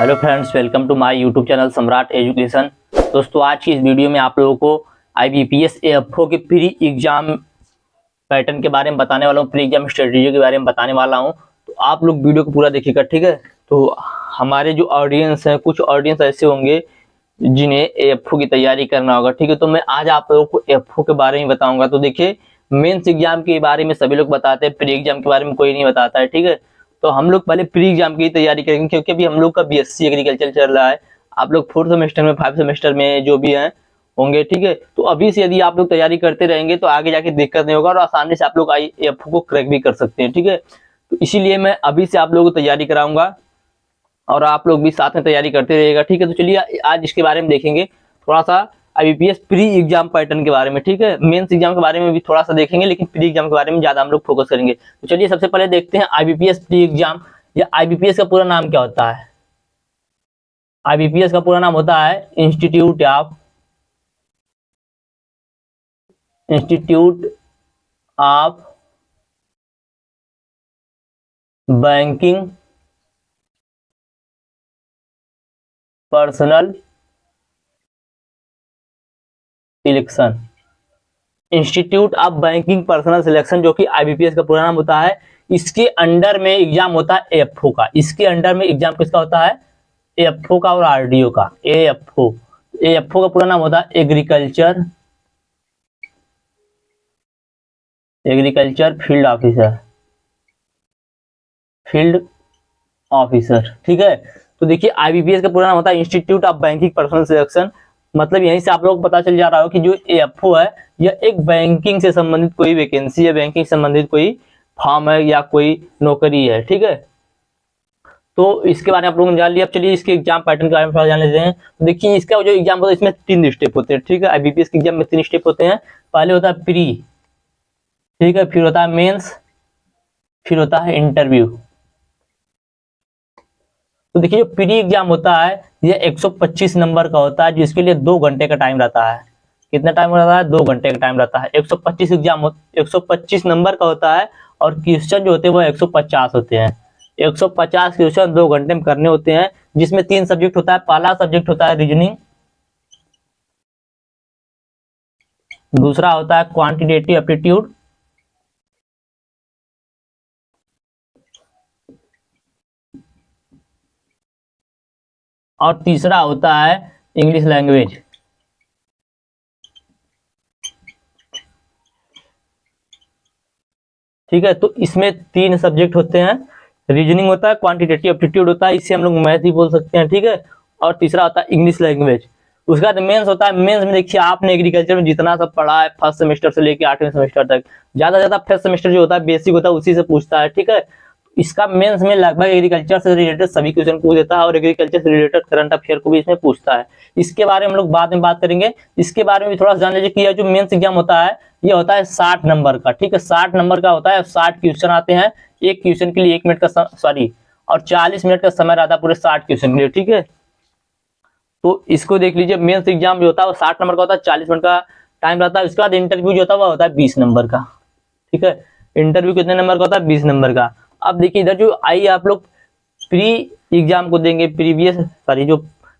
Hello friends, welcome to my YouTube channel Samrat education. दोस्तों, आज की इस वीडियो में आप लोगों को IBPS AFO के प्री एग्जाम पैटर्न के बारे में बताने वाला हूँ, प्री एग्जाम स्ट्रेटजी के बारे में बताने वाला हूँ। तो आप लोग वीडियो को पूरा देखिएगा, ठीक है। तो हमारे जो ऑडियंस हैं, कुछ ऑडियंस ऐसे होंगे जिन्हें AFO की तैयारी करना होगा, ठीक है। तो मैं आज आप लोगों को AFO के बारे में बताऊंगा। तो देखिए, मेंस एग्जाम के बारे में सभी लोग बताते हैं, प्री एग्जाम के बारे में कोई नहीं बताता है, ठीक है। तो हम लोग पहले प्री एग्जाम की तैयारी करेंगे, क्योंकि अभी हम लोग का BSc एग्रीकल्चर चल रहा है। आप लोग 4th सेमेस्टर में, 5th सेमेस्टर में जो भी हैं होंगे, ठीक है। तो अभी से यदि आप लोग तैयारी करते रहेंगे तो आगे जाके दिक्कत नहीं होगा और आसानी से आप लोग AFO को क्रैक भी कर सकते हैं, ठीक है। तो इसीलिए मैं अभी से आप लोगों को तैयारी कराऊंगा और आप लोग भी साथ में तैयारी करते रहिएगा, ठीक है। तो चलिए आज इसके बारे में देखेंगे थोड़ा सा IBPS प्री एग्जाम पैटर्न के बारे में, ठीक है। मेंस एग्जाम के बारे में भी थोड़ा सा देखेंगे, लेकिन प्री एग्जाम के बारे में ज्यादा हम लोग फोकस करेंगे। तो चलिए सबसे पहले देखते हैं IBPS प्री एग्जाम या IBPS का पूरा नाम क्या होता है। IBPS का पूरा नाम होता है institute of banking personal selection. Institute of banking personal selection, जो कि IBPS का पूरा नाम होता है। इसके अंडर में एग्जाम होता है AFO का। इसके अंडर में एग्जाम किसका होता है? AFO का और RDO का। AFO का पूरा नाम होता है एग्रीकल्चर फील्ड ऑफिसर, ठीक है। तो देखिए, IBPS का पूरा नाम होता है institute of banking personal selection. मतलब यहीं से आप लोगों को पता चल जा रहा हो कि जो AFO है यह एक बैंकिंग से संबंधित कोई वैकेंसी है, बैंकिंग से संबंधित कोई फॉर्म है या कोई नौकरी है, ठीक है। तो इसके बारे में आप लोगों ने जान लिया। अब चलिए इसके एग्जाम पैटर्न के बारे में थोड़ा जान लेते हैं। तो देखिए, इसका जो एग्जाम होता है इसमें 3 स्टेप होते हैं, ठीक है। IBPS के एग्जाम में 3 स्टेप होते हैं। पहले होता है प्री, ठीक है, फिर होता है मेंस, फिर होता है इंटरव्यू। तो देखिए, जो प्री एग्जाम होता है यह 125 नंबर का होता है, जिसके लिए 2 घंटे का टाइम रहता है। कितना टाइम रहता है? 2 घंटे का टाइम रहता है। 125 नंबर का होता है और क्वेश्चन जो होते हैं वो 150 होते हैं। 150 क्वेश्चन 2 घंटे में करने होते हैं, जिसमें 3 सब्जेक्ट होता है। पहला सब्जेक्ट होता है रीजनिंग, दूसरा होता है क्वांटिटेटिव एप्टीट्यूड, और तीसरा होता है इंग्लिश लैंग्वेज। ठीक है, तो इसमें 3 सब्जेक्ट होते हैं। रीजनिंग होता है, क्वांटिटेटिव एप्टीट्यूड होता है, इससे हम लोग मैथ ही बोल सकते हैं, ठीक है। और तीसरा होता है इंग्लिश लैंग्वेज। उसका बाद मेंस होता है। मेंस में देखिए, आपने एग्रीकल्चर में जितना सब पढ़ा है 1st सेमेस्टर से लेकर 8वें सेमेस्टर तक, ज्यादा 1st सेमेस्टर जो होता है बेसिक होता है, उसी से पूछता है, ठीक है। इसका मेंस में लगभग एग्रीकल्चर से रिलेटेड सभी क्वेश्चन पूछ देता है और एग्रीकल्चर से रिलेटेड करंट अफेयर को भी इसमें पूछता है। इसके बारे में हम लोग बाद में बात करेंगे। इसके बारे में भी थोड़ा सा जान लीजिए कि यह जो मेंस एग्जाम होता है ये होता है 60 नंबर का, ठीक है। 60 नंबर का होता है, 60 क्वेश्चन आते हैं। एक क्वेश्चन के लिए 1 मिनट का और 40 मिनट का समय रहता है पूरे 60 क्वेश्चन के लिए, ठीक है। तो इसको देख लीजिए, मेंस एग्जाम जो होता है वो 60 नंबर का होता है, 40 मिनट का टाइम रहता है। उसके बाद इंटरव्यू जो होता है वो होता है 20 नंबर का, ठीक है। इंटरव्यू कितने नंबर का होता है? 20 नंबर का। अब देखिए, इधर जो आइए आप लोग प्री एग्जाम को देंगे, जो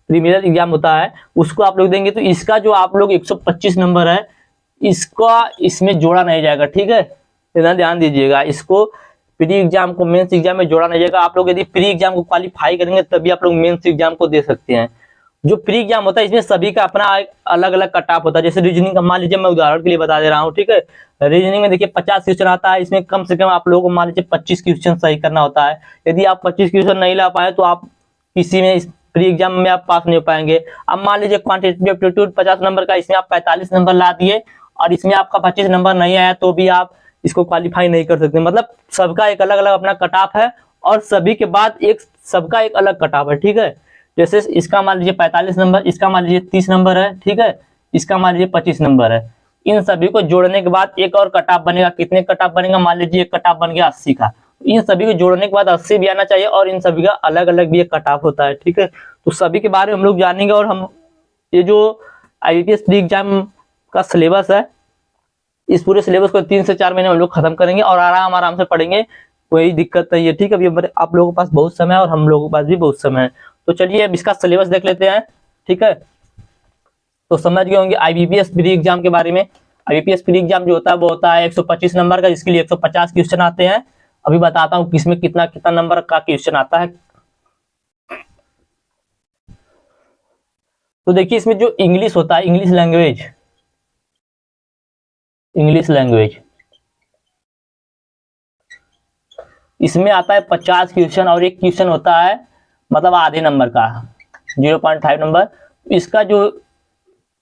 प्रीलिमिनरी एग्जाम होता है उसको आप लोग देंगे, तो इसका जो आप लोग 125 नंबर है इसका इसमें जोड़ा नहीं जाएगा, ठीक है। इतना ध्यान दीजिएगा, इसको प्री एग्जाम को मेंस एग्जाम में जोड़ा नहीं जाएगा। आप लोग यदि प्री एग्जाम को क्वालिफाई करेंगे तभी आप लोग मेंस एग्जाम को दे सकते हैं। जो प्री एग्जाम होता है इसमें सभी का अपना अलग अलग कट ऑफ होता है। जैसे रीजनिंग का मान लीजिए, मैं उदाहरण के लिए बता दे रहा हूँ, ठीक है। रीजनिंग में देखिए 50 क्वेश्चन आता है, इसमें कम से कम आप लोगों को मान लीजिए 25 क्वेश्चन सही करना होता है। यदि आप 25 क्वेश्चन नहीं ला पाए तो आप किसी में इस प्री एग्जाम में आप पास नहीं हो पाएंगे। अब मान लीजिए क्वांटिटेटिव एप्टीट्यूड 50 नंबर का, इसमें आप 45 नंबर ला दिए और इसमें आपका 25 नंबर नहीं आया तो भी आप इसको क्वालिफाई नहीं कर सकते। मतलब सबका एक अलग अलग अपना कट ऑफ है और सभी के बाद सबका एक अलग कट ऑफ है, ठीक है। जैसे इसका मान लीजिए 45 नंबर, इसका मान लीजिए 30 नंबर है, ठीक है। इसका मान लीजिए 25 नंबर है। इन सभी को जोड़ने के बाद एक और कट ऑफ बनेगा। कितने कट ऑफ बनेगा? मान लीजिए एक कट ऑफ बन गया 80 का। इन सभी को जोड़ने के बाद 80 भी आना चाहिए और इन सभी का अलग अलग भी एक कट ऑफ होता है, ठीक है। तो सभी के बारे में हम लोग जानेंगे और हम ये जो IBPS प्री एग्जाम का सिलेबस है, इस पूरे सिलेबस को 3 से 4 महीने हम लोग खत्म करेंगे और आराम से पढ़ेंगे, कोई दिक्कत नहीं है, ठीक है। अभी आप लोगों के पास बहुत समय है और हम लोगों के पास भी बहुत समय है। तो चलिए अब इसका सिलेबस देख लेते हैं, ठीक है। तो समझ गए होंगे आईबीपीएस प्री एग्जाम के बारे में। आईबीपीएस प्री एग्जाम जो होता है वो होता है 125 नंबर का, जिसके लिए 150 क्वेश्चन आते हैं। अभी बताता हूँ किसमें कितना कितना नंबर का क्वेश्चन आता है। तो देखिए इसमें जो इंग्लिश होता है, इंग्लिश लैंग्वेज इसमें आता है 50 क्वेश्चन, और एक क्वेश्चन होता है मतलब आधे नंबर का 0.5 नंबर। इसका जो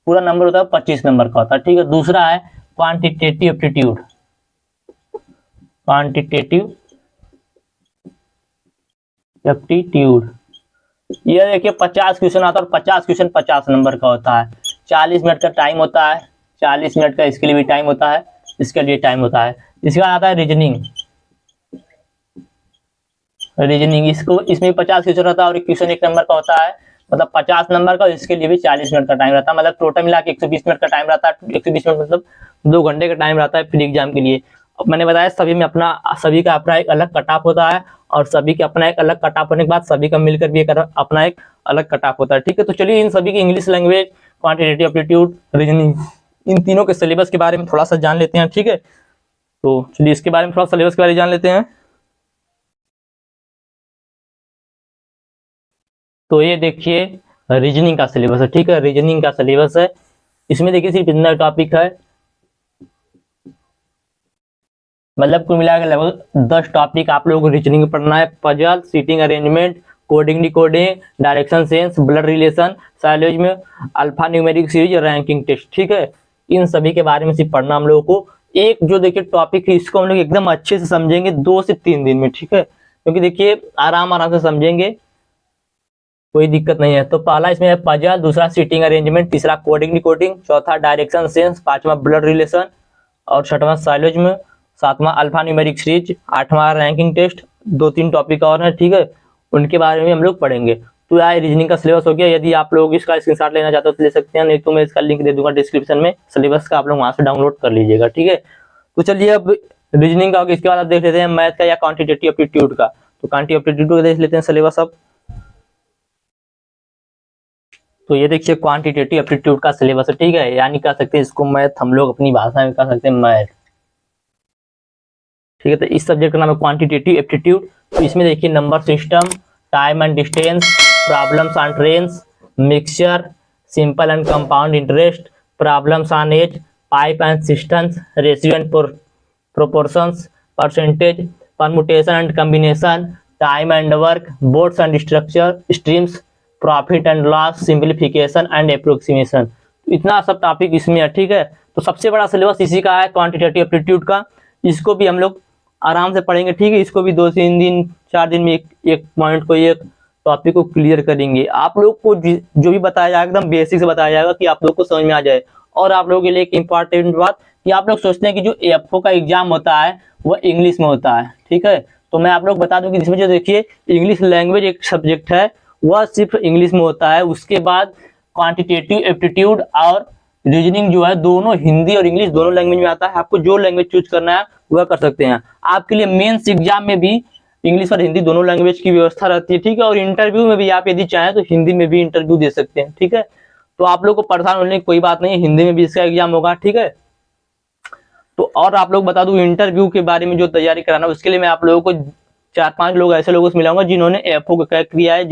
पूरा नंबर होता है 25 नंबर का होता है, ठीक है। दूसरा है क्वांटिटेटिव एप्टीट्यूड, ये देखिए 50 क्वेश्चन आता है और 50 क्वेश्चन 50 नंबर का होता है। 40 मिनट का टाइम होता है, 40 मिनट का इसके लिए भी टाइम होता है, इसके लिए टाइम होता है। इसके बाद आता है रीजनिंग, इसको इसमें 50 क्वेश्चन रहता है और एक क्वेश्चन 1 नंबर का होता है, मतलब 50 नंबर का, इसके लिए भी 40 मिनट का टाइम रहता है। मतलब टोटल मिला के 120 मिनट का टाइम रहता है। 120 मिनट मतलब 2 घंटे का टाइम रहता है प्री एग्जाम के लिए। अब मैंने बताया सभी का अपना एक अलग कट ऑफ होता है, और सभी के अपना एक अलग कट ऑफ होने के बाद सभी का मिलकर भी एक अपना एक अलग कट ऑफ होता है, ठीक है। तो चलिए इन सभी की English language, quantitative aptitude, reasoning, इन तीनों के सिलेबस के बारे में थोड़ा सा जान लेते हैं, ठीक है। तो चलिए इसके बारे में थोड़ा सिलेबस के बारे में जान लेते हैं। तो ये देखिए रीजनिंग का सिलेबस है, ठीक है। रीजनिंग का सिलेबस है, इसमें देखिए सिर्फ इतना टॉपिक है, मतलब कुल मिलाकर लगभग 10 टॉपिक आप लोगों को रीजनिंग पढ़ना है। Puzzle, seating arrangement, coding decoding, direction sense, blood relation, syllogism, alpha numeric series, ranking test, ठीक है। इन सभी के बारे में सिर्फ पढ़ना हम लोगों को। एक जो देखिए टॉपिक है इसको हम लोग एकदम अच्छे से समझेंगे 2 से 3 दिन में, ठीक है। क्योंकि देखिए आराम से समझेंगे, कोई दिक्कत नहीं है। तो पहला इसमें है पजल, दूसरा सीटिंग अरेंजमेंट, तीसरा कोडिंग डिकोडिंग, चौथा डायरेक्शन सेंस, पांचवा ब्लड रिलेशन, और छठवां साइलोजिज्म, सातवां अल्फा न्यूमेरिक सीरीज, आठवां रैंकिंग टेस्ट। 2-3 टॉपिक और हैं, ठीक है, उनके बारे में हम लोग पढ़ेंगे। तो यार रीजनिंग का सिलेबस हो गया। यदि आप लोग इसका स्क्रीनशॉट लेना चाहते हो तो ले सकते हैं, नहीं तो मैं इसका लिंक दे दूंगा डिस्क्रिप्शन में सिलेबस का, आप लोग वहां से डाउनलोड कर लीजिएगा, ठीक है। तो चलिए अब रीजनिंग का हो गया, इसके बाद आप देख लेते हैं मैथ का या क्वांटिटेटिव एप्टीट्यूड का। तो क्वांटिटेटिव एप्टीट्यूड का देख लेते हैं सिलेबस अब। तो ये देखिए क्वांटिटेटिव एप्टीट्यूड का सिलेबस है, ठीक है, यानी कह सकते हैं इसको मैथ, हम लोग अपनी भाषा में कह सकते हैं मैथ, ठीक है। तो इस सब्जेक्ट का नाम है क्वांटिटेटिव एप्टीट्यूड। तो इसमें देखिए number system, time and distance, problems on trains, mixture, simple and compound interest, problems on age, pipe and systems, ratio and proportions, percentage, permutation and combination, time and work, boards and structure, streams, profit and loss, simplification and approximation. इतना सब topic इसमें है, ठीक है। तो सबसे बड़ा syllabus इसी का है क्वांटिटेटिव एप्टीट्यूड का। इसको भी हम लोग आराम से पढ़ेंगे, ठीक है। इसको भी 2-3 दिन 4 दिन में एक पॉइंट को, एक टॉपिक को क्लियर करेंगे। आप लोग को जो भी बताया जाएगा एकदम बेसिक से बताया जाएगा कि आप लोग को समझ में आ जाए। और आप लोगों के लिए एक इंपॉर्टेंट बात कि आप लोग सोचते हैं कि जो एफओ का एग्जाम होता है वह इंग्लिश में होता है, ठीक है। तो मैं आप लोग बता दूं कि इसमें जो देखिए इंग्लिश लैंग्वेज एक सब्जेक्ट है, वह सिर्फ इंग्लिश में होता है। उसके बाद क्वांटिटेटिव एप्टीट्यूड और रीजनिंग जो है दोनों हिंदी और इंग्लिश दोनों लैंग्वेज में आता है। आपको जो लैंग्वेज चूज करना है वह कर सकते हैं। आपके लिए मेंस एग्जाम में भी इंग्लिश और हिंदी दोनों लैंग्वेज की व्यवस्था रहती है, ठीक है। और इंटरव्यू में भी आप यदि चाहें तो हिंदी में भी इंटरव्यू दे सकते हैं, ठीक है। तो आप लोग को परेशान होने की कोई बात नहीं है, हिंदी में भी इसका एग्जाम होगा, ठीक है। तो और आप लोग बता दूं इंटरव्यू के बारे में जो तैयारी कराना उसके लिए मैं आप लोगों को 4-5 लोग ऐसे लोगों से मिलाऊंगा जिन्होंने एफओ को क्रैक किया है,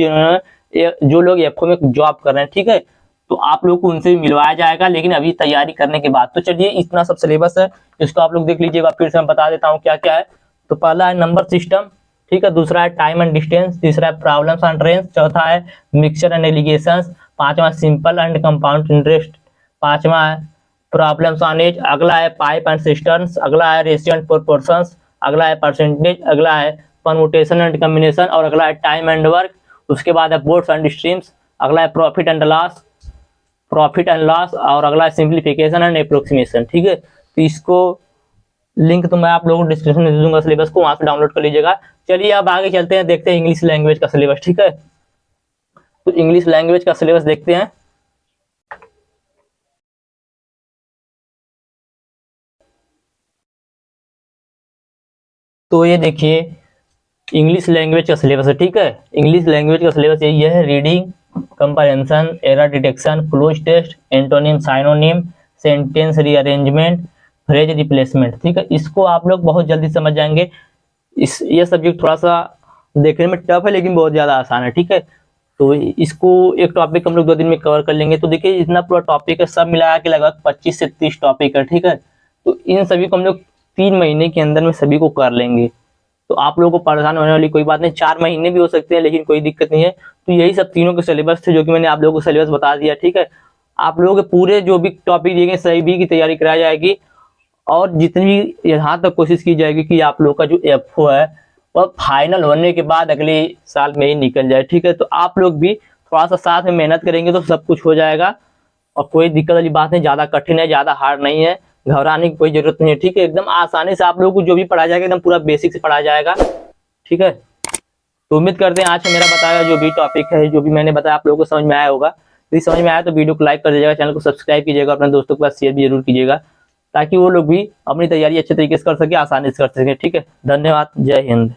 जो लोग एफओ में जॉब कर रहे हैं, ठीक है। तो आप लोग को उनसे भी मिलवाया जाएगा, लेकिन अभी तैयारी करने के बाद। तो चलिए इतना सब सिलेबस है, इसको आप लोग देख लीजिएगा। फिर से मैं बता देता हूँ क्या क्या है। तो पहला है नंबर सिस्टम, ठीक है। दूसरा है टाइम एंड डिस्टेंस, तीसरा है प्रॉब्लम्स ऑन ट्रेन्स, चौथा है मिक्सचर एंड एलिगेशंस, पांचवा सिंपल एंड कंपाउंड इंटरेस्ट, पांचवा है प्रॉब्लम्स ऑन एज, अगला है पाइप एंड सिस्टम्स, अगला है रेशियो एंड प्रोपोर्शंस, अगला है परसेंटेज, अगला है परमुटेशन एंड कॉम्बिनेशन, और अगला है टाइम एंड वर्क। उसके बाद है बोर्ड्स एंड स्ट्रीम्स, अगला है प्रॉफिट एंड लॉस, और अगला है सिंप्लीफिकेशन एंड अप्रोक्सीमेशन, ठीक है। तो इसको लिंक तो मैं आप लोगों को डिस्क्रिप्शन में दे दूंगा, सिलेबस को वहां से डाउनलोड कर लीजिएगा। चलिए अब आगे चलते हैं, देखते हैं इंग्लिश लैंग्वेज का सिलेबस, ठीक है। तो इंग्लिश लैंग्वेज का सिलेबस देखते हैं। तो ये देखिए इंग्लिश लैंग्वेज का सिलेबस है, ठीक है। इंग्लिश लैंग्वेज का सिलेबस यही है, reading comprehension, error detection, cloze test, antonym synonym, sentence rearrangement, phrase replacement, ठीक है। इसको आप लोग बहुत जल्दी समझ जाएंगे। ये सब्जेक्ट थोड़ा सा देखने में टफ है लेकिन बहुत ज़्यादा आसान है, ठीक है। तो इसको एक टॉपिक हम लोग 2 दिन में कवर कर लेंगे। तो देखिए इतना पूरा टॉपिक है, सब मिला के लगभग 25 से 30 टॉपिक है, ठीक है। तो इन सभी को हम लोग 3 महीने के अंदर में सभी को कर लेंगे। तो आप लोगों को परेशान होने वाली कोई बात नहीं, 4 महीने भी हो सकते हैं लेकिन कोई दिक्कत नहीं है। तो यही सब तीनों के सिलेबस थे जो कि मैंने आप लोगों को सिलेबस बता दिया, ठीक है। आप लोगों के पूरे जो भी टॉपिक दिए गए सभी की तैयारी कराई जाएगी और जितनी भी यहाँ तक कोशिश की जाएगी कि आप लोग का जो F4 है वह फाइनल होने के बाद अगले साल में ही निकल जाए, ठीक है। तो आप लोग भी थोड़ा सा साथ में मेहनत करेंगे तो सब कुछ हो जाएगा और कोई दिक्कत वाली बात नहीं, ज़्यादा कठिन है, ज़्यादा हार्ड नहीं है, घबराने की कोई जरूरत नहीं है, ठीक है। एकदम आसानी से आप लोगों को जो भी पढ़ाया जाएगा एकदम पूरा बेसिक से पढ़ाया जाएगा, ठीक है। तो उम्मीद करते हैं आज से मेरा बताया जो भी टॉपिक है, जो भी मैंने बताया आप लोगों को समझ में आया होगा। यदि समझ में आया तो वीडियो को लाइक कर दीजिएगा, चैनल को सब्सक्राइब कीजिएगा, अपने दोस्तों के पास शेयर भी जरूर कीजिएगा ताकि वो लोग भी अपनी तैयारी अच्छे तरीके से कर सके, आसानी से कर सके, ठीक है। धन्यवाद, जय हिंद।